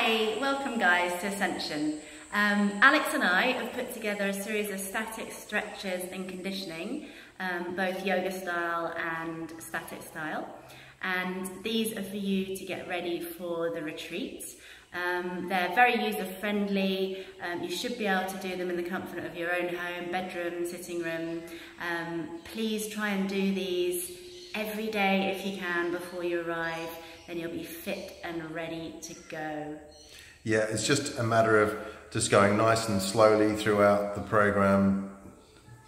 Hi, welcome guys to Ascension. Alex and I have put together a series of static stretches and conditioning, both yoga style and static style. And these are for you to get ready for the retreat. They're very user-friendly. You should be able to do them in the comfort of your own home, bedroom, sitting room. Please try and do these every day if you can before you arrive. Then you'll be fit and ready to go. Yeah, it's just a matter of just going nice and slowly throughout the program.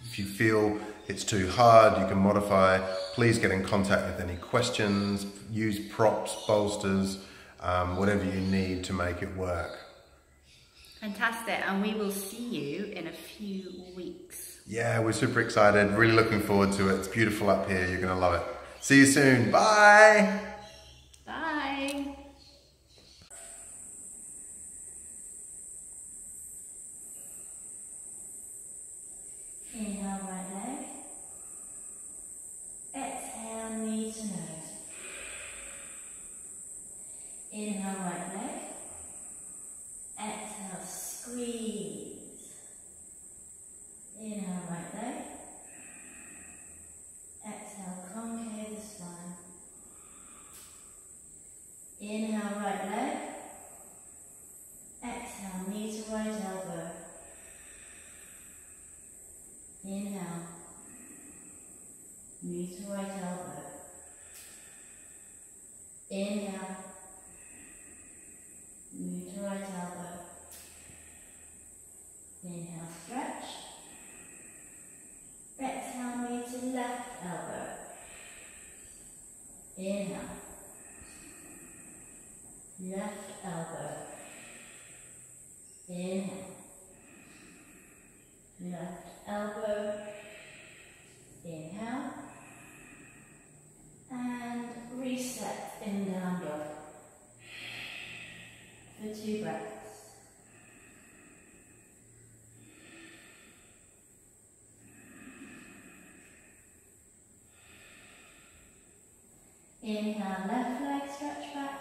If you feel it's too hard, you can modify. Please get in contact with any questions, use props, bolsters, whatever you need to make it work. Fantastic, and we will see you in a few weeks. Yeah, we're super excited, really looking forward to it. It's beautiful up here, you're gonna love it. See you soon, bye! Bye! Inhale, right leg. Exhale, knee to nose. Inhale, right leg. Exhale, squeeze. Inhale, right leg. Exhale, concave the spine. Inhale, right leg. Exhale, knee to right elbow. Inhale, knee to right elbow. Inhale, knee to right elbow. Inhale, stretch. Exhale, knee to left elbow. Inhale, left elbow. Inhale, left elbow. Inhale, and reset in down dog for 2 breaths. Inhale, left leg stretch back.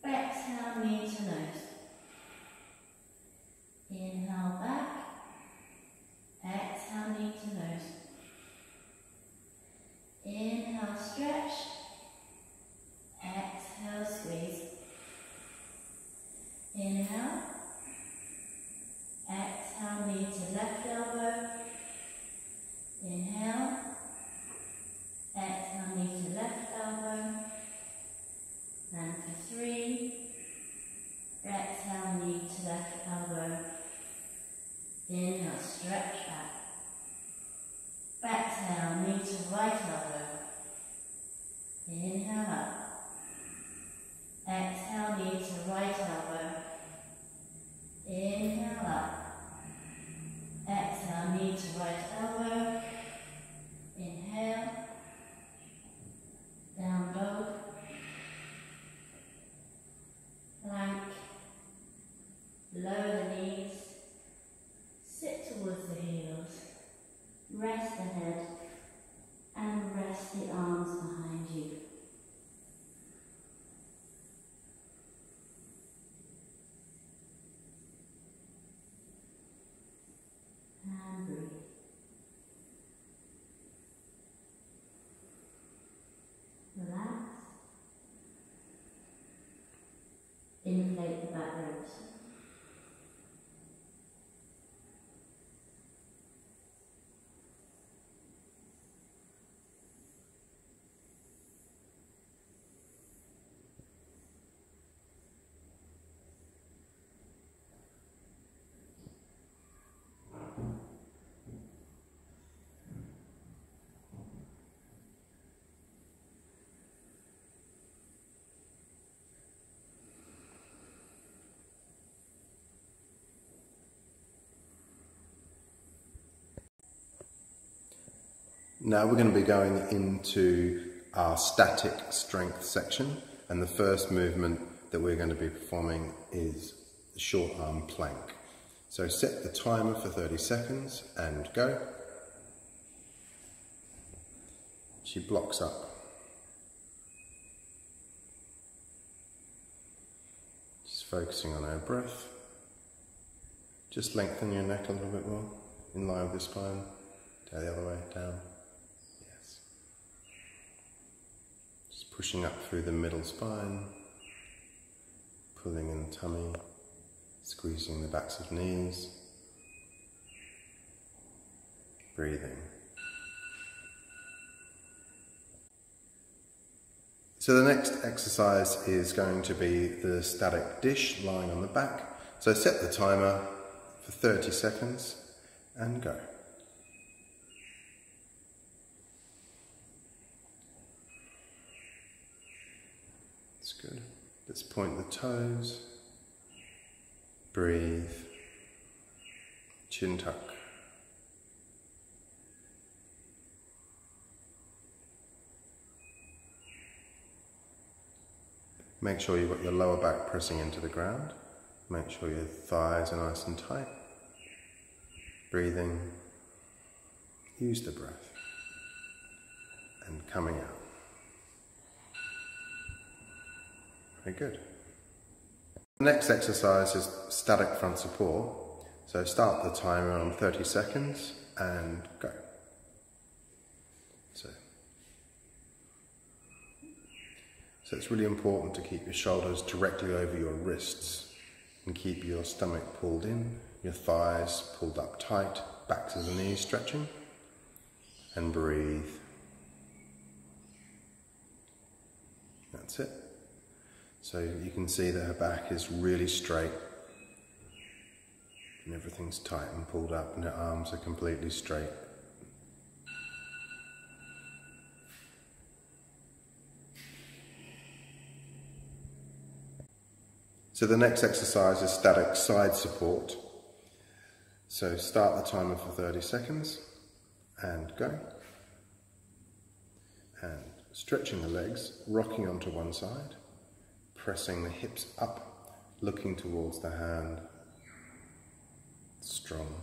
Exhale, knee to nose. Inhale, back. Exhale, knee to nose. Inhale, stretch. Exhale, squeeze. Inhale. Exhale, knee to left elbow. Inhale. Exhale, knee to left elbow. And for 3. Exhale, knee to left elbow. Inhale, stretch back. Exhale, knee to right elbow. Inhale up. Exhale, knee to right elbow. Inhale up. Exhale, knee to right elbow. Inhale. Down dog. Plank. Lower the knees. Sit towards the heels. Rest the head. And rest the arms behind you. And breathe. Relax. Inflate the back ribs. Now we're going to be going into our static strength section, and the first movement that we're going to be performing is the short arm plank. So set the timer for 30 seconds and go. She blocks up. focusing on our breath. Just lengthen your neck a little bit more, in line with the spine. Down the other way, down. Yes. Just pushing up through the middle spine, pulling in the tummy, squeezing the backs of knees, breathing. So the next exercise is going to be the static dish lying on the back. So set the timer for 30 seconds and go. That's good. Let's point the toes, breathe, chin tuck. Make sure you've got your lower back pressing into the ground. Make sure your thighs are nice and tight. Breathing. Use the breath. And coming out. Very good. The next exercise is static front support. So start the timer on 30 seconds and go. So it's really important to keep your shoulders directly over your wrists and keep your stomach pulled in, your thighs pulled up tight, back to the knees stretching, and breathe. That's it. So you can see that her back is really straight and everything's tight and pulled up and her arms are completely straight. So the next exercise is static side support. So start the timer for 30 seconds and go. And stretching the legs, rocking onto one side, pressing the hips up, looking towards the hand. Strong.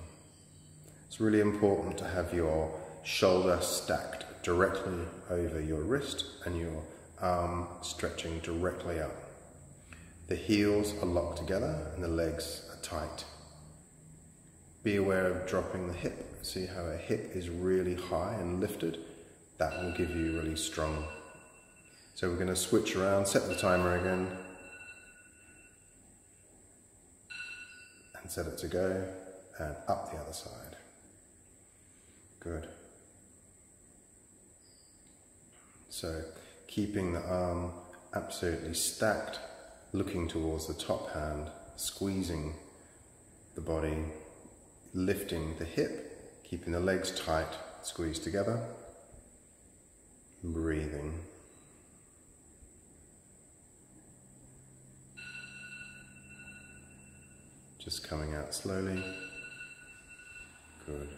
It's really important to have your shoulder stacked directly over your wrist and your arm stretching directly up. The heels are locked together and the legs are tight. Be aware of dropping the hip. See how a hip is really high and lifted? That will give you really strong. So we're going to switch around, set the timer again, and set it to go, and up the other side. Good. So keeping the arm absolutely stacked, looking towards the top hand, squeezing the body, lifting the hip, keeping the legs tight, squeezed together, breathing. Just coming out slowly. Good.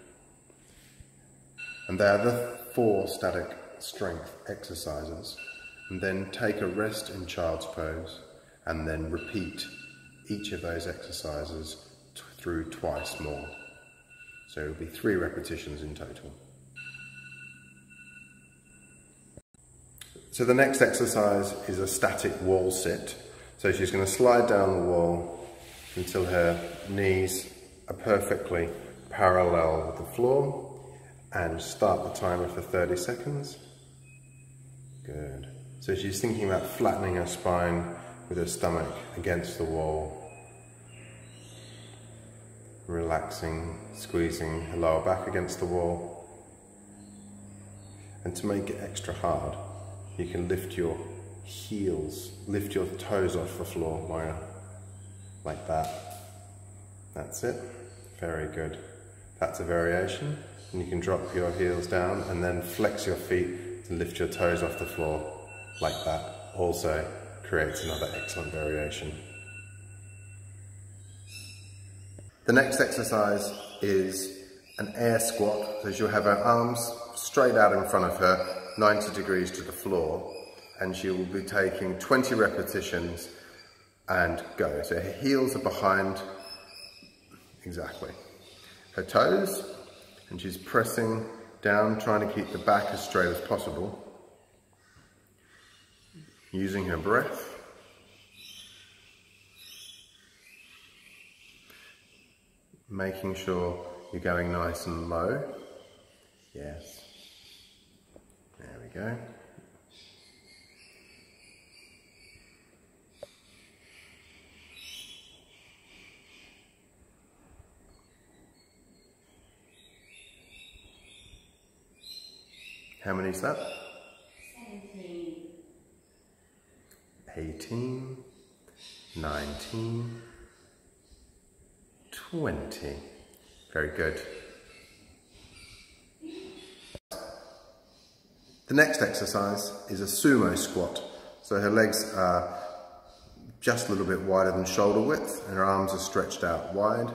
And there are the 4 static strength exercises. And then take a rest in child's pose. And then repeat each of those exercises through twice more. So it'll be 3 repetitions in total. So the next exercise is a static wall sit. So she's going to slide down the wall until her knees are perfectly parallel with the floor and start the timer for 30 seconds. Good. So she's thinking about flattening her spine with her stomach against the wall, relaxing, squeezing her lower back against the wall. And to make it extra hard, you can lift your heels, lift your toes off the floor, Moira, like that. That's it. Very good. That's a variation. And you can drop your heels down and then flex your feet to lift your toes off the floor, like that. Also creates another excellent variation. The next exercise is an air squat. So she'll have her arms straight out in front of her, 90 degrees to the floor, and she will be taking 20 repetitions and go. So her heels are behind, exactly, her toes, and she's pressing down, trying to keep the back as straight as possible. Using her breath. making sure you're going nice and low. Yes. There we go. How many is that? 17. 18, 19, 20. Very good. The next exercise is a sumo squat. So her legs are just a little bit wider than shoulder width and her arms are stretched out wide.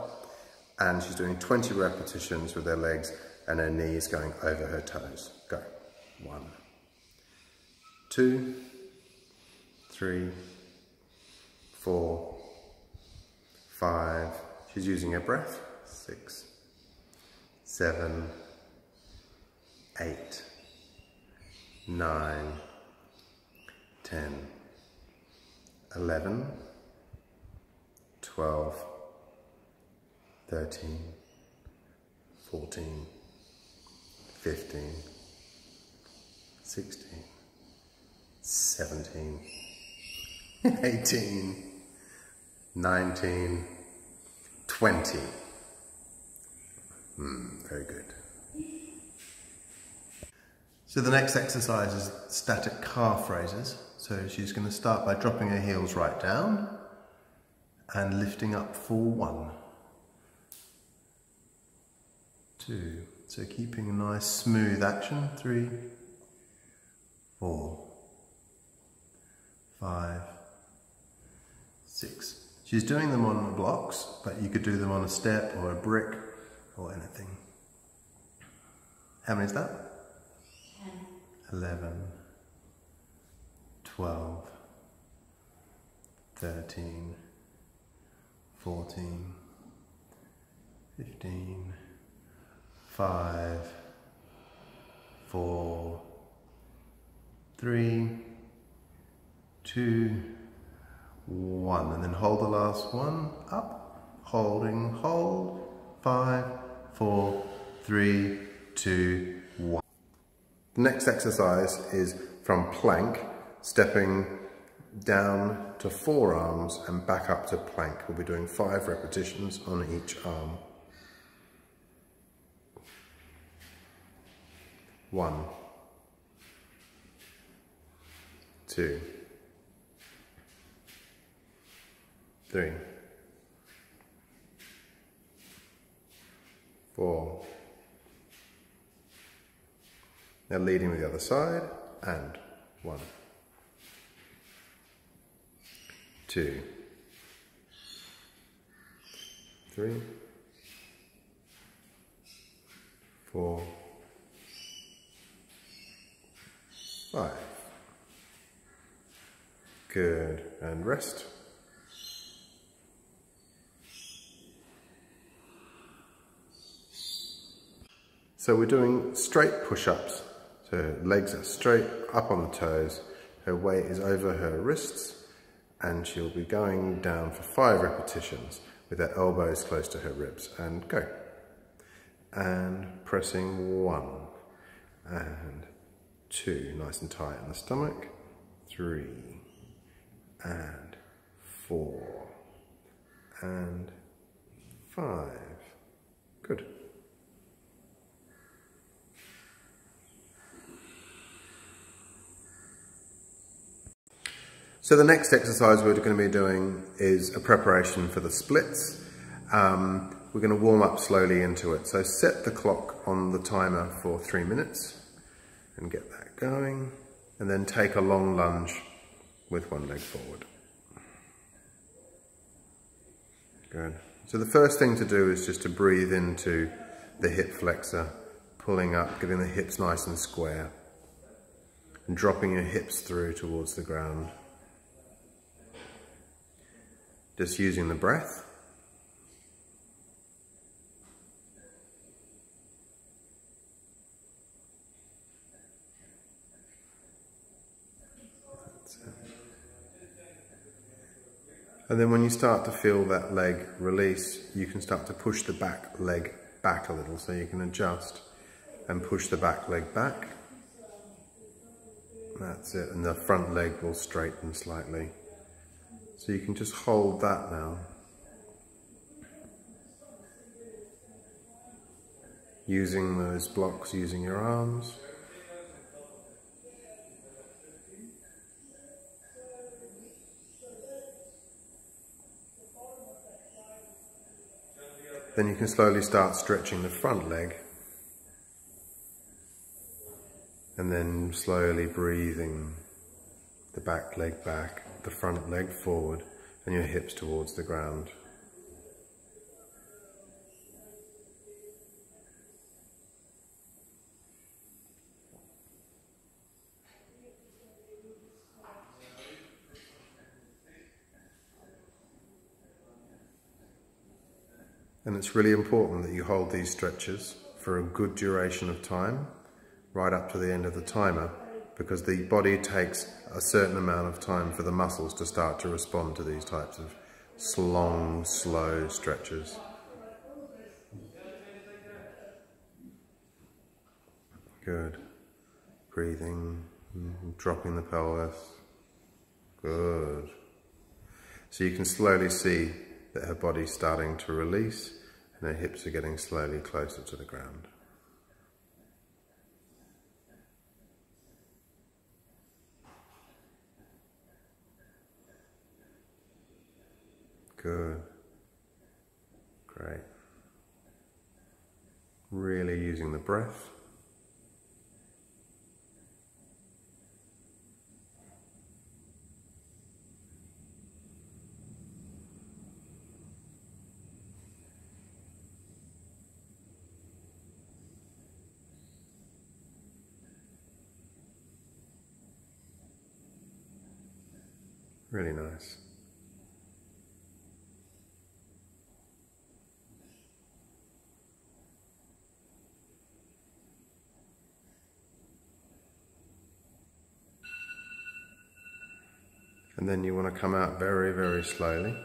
And she's doing 20 repetitions with her legs and her knees going over her toes. Go. 1, 2, 3, 4, 5. She's using her breath. 6, 7, 8, 9, 10, 11, 12, 13, 14, 15, 16, 17, 18, 19, 20. Very good. So the next exercise is static calf raises. So she's going to start by dropping her heels right down and lifting up for 1, 2. So keeping a nice smooth action. 3, 4, 5, 6. She's doing them on the blocks, but you could do them on a step or a brick or anything. How many is that? 10. 11, 12, 13, 14, 15, 5, 4, 3, 2, 1, and then hold the last one up, holding, hold, 5, 4, 3, 2, 1. The next exercise is from plank, stepping down to forearms and back up to plank. We'll be doing 5 repetitions on each arm. 1, 2, 3, 4. Now leading with the other side, and 1, 2, 3, 4, 5. Good, and rest. So we're doing straight push-ups. So her legs are straight up on the toes, her weight is over her wrists, and she'll be going down for 5 repetitions with her elbows close to her ribs. And go. And pressing 1, and 2, nice and tight in the stomach, 3, and 4, and 5. Good. So the next exercise we're going to be doing is a preparation for the splits. We're going to warm up slowly into it. So set the clock on the timer for 3 minutes and get that going. And then take a long lunge with one leg forward. Good. So the first thing to do is just to breathe into the hip flexor, pulling up, getting the hips nice and square, and dropping your hips through towards the ground. Just using the breath. And then when you start to feel that leg release, you can start to push the back leg back a little, so you can adjust and push the back leg back. That's it, and the front leg will straighten slightly. So you can just hold that now. Using those blocks, using your arms. Then you can slowly start stretching the front leg. And then slowly breathing the back leg back, the front leg forward, and your hips towards the ground. And it's really important that you hold these stretches for a good duration of time, right up to the end of the timer, because the body takes a certain amount of time for the muscles to start to respond to these types of long, slow stretches. Good. Breathing, dropping the pelvis. Good. So you can slowly see that her body's starting to release and her hips are getting slowly closer to the ground. Good. Great. Really using the breath. Really nice. And then you want to come out very, very slowly.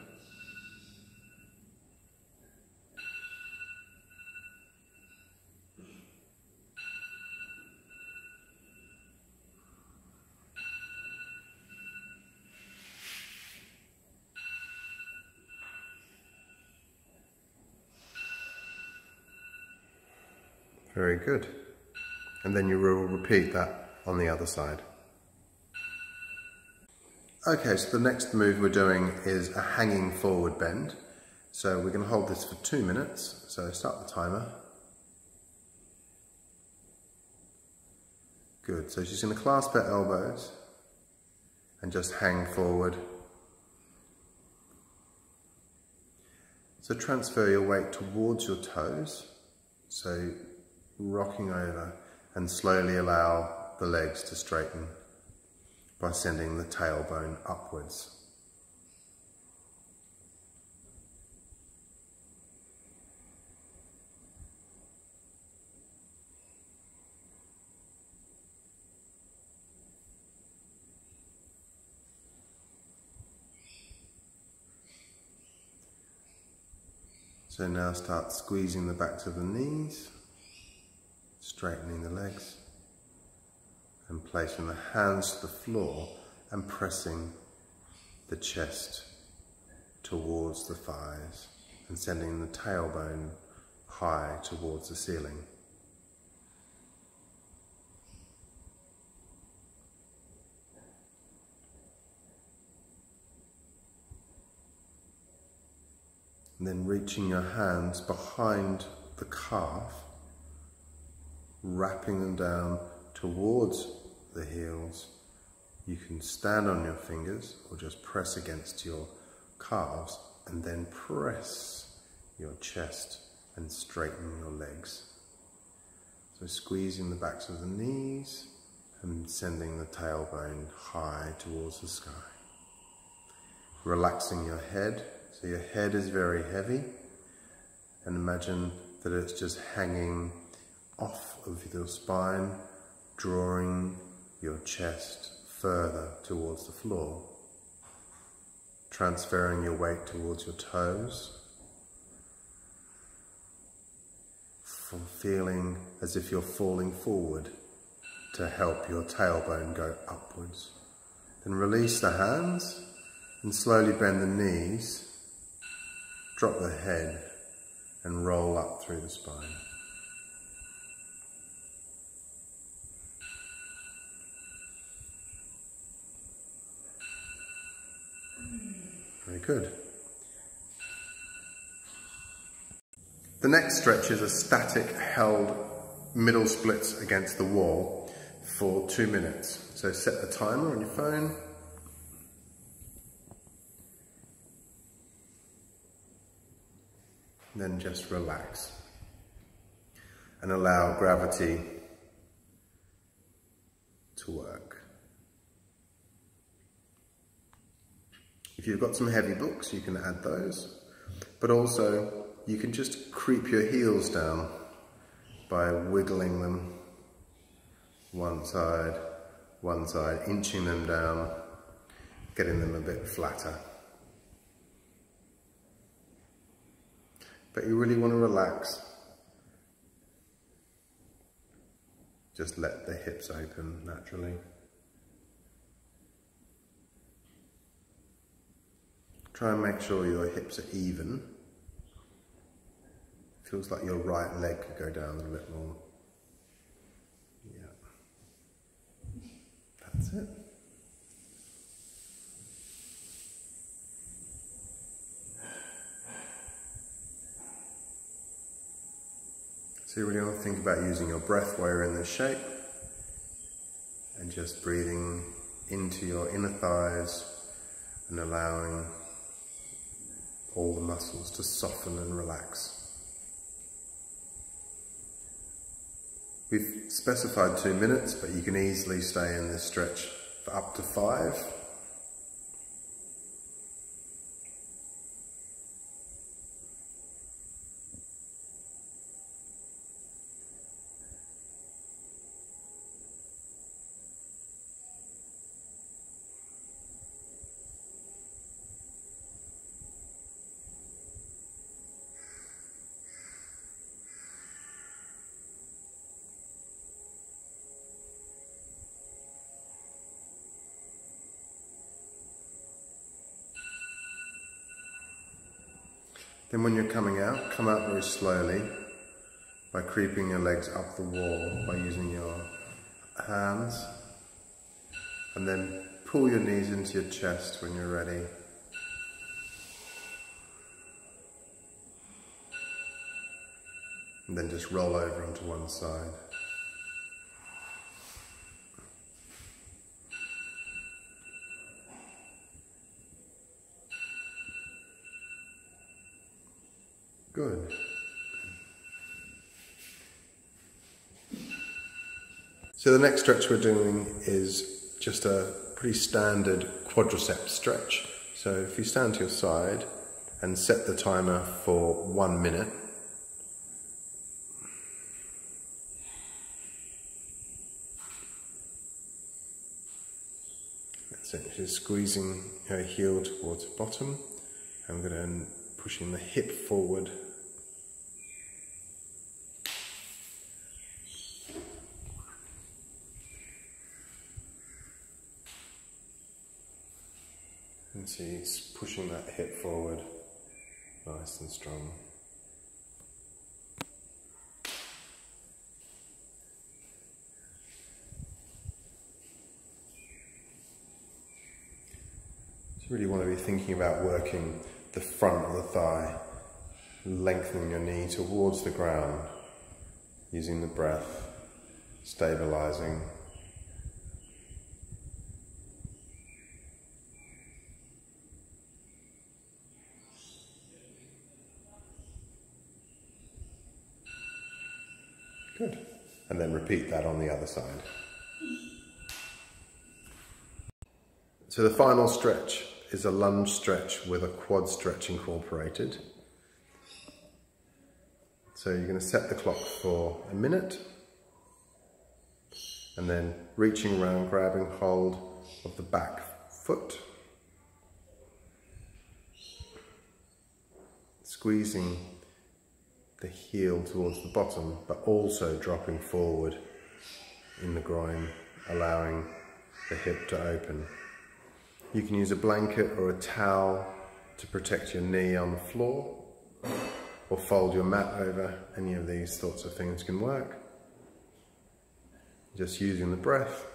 Very good. And then you will repeat that on the other side. Okay, so the next move we're doing is a hanging forward bend. So we're going to hold this for 2 minutes. So start the timer. Good. So she's going to clasp her elbows and just hang forward. So transfer your weight towards your toes. So rocking over and slowly allow the legs to straighten by sending the tailbone upwards. So now start squeezing the backs of the knees, straightening the legs, and placing the hands to the floor and pressing the chest towards the thighs and sending the tailbone high towards the ceiling. And then reaching your hands behind the calf, wrapping them down towards the heels. You can stand on your fingers or just press against your calves and then press your chest and straighten your legs. So squeezing the backs of the knees and sending the tailbone high towards the sky. Relaxing your head. So your head is very heavy, and imagine that it's just hanging off of your spine, drawing your chest further towards the floor. transferring your weight towards your toes, feeling as if you're falling forward to help your tailbone go upwards. Then release the hands and slowly bend the knees, drop the head and roll up through the spine. Very good. The next stretch is a static held middle splits against the wall for 2 minutes. So set a timer on your phone. Then just relax and allow gravity to work. If you've got some heavy books, you can add those, but also you can just creep your heels down by wiggling them one side, inching them down, getting them a bit flatter. But you really want to relax. Just let the hips open naturally. Try and make sure your hips are even. Feels like your right leg could go down a little bit more. Yeah. That's it. So you really want to think about using your breath while you're in this shape and just breathing into your inner thighs and allowing all the muscles to soften and relax. We've specified 2 minutes, but you can easily stay in this stretch for up to 5. Then when you're coming out, come out very slowly by creeping your legs up the wall by using your hands, and then pull your knees into your chest when you're ready. And then just roll over onto one side. Good. So the next stretch we're doing is just a pretty standard quadricep stretch. So if you stand to your side and set the timer for 1 minute. That's it, just squeezing your heel towards the bottom. I'm going to pushing the hip forward. And see, it's pushing that hip forward, nice and strong. So you really want to be thinking about working the front of the thigh, lengthening your knee towards the ground, using the breath, stabilizing. Good. And then repeat that on the other side. So the final stretch is a lunge stretch with a quad stretch incorporated. So you're going to set the clock for 1 minute and then reaching around, grabbing hold of the back foot squeezing the heel towards the bottom, but also dropping forward in the groin, allowing the hip to open. You can use a blanket or a towel to protect your knee on the floor, or fold your mat over. Any of these sorts of things can work. Just using the breath.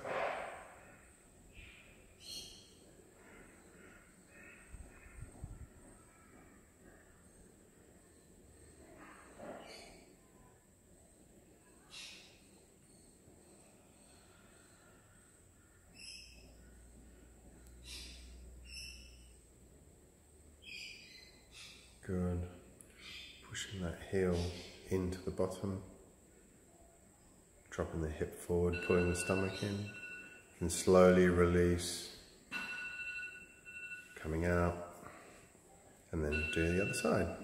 Good. Pushing that heel into the bottom, dropping the hip forward, pulling the stomach in, and slowly release, coming out, and then do the other side.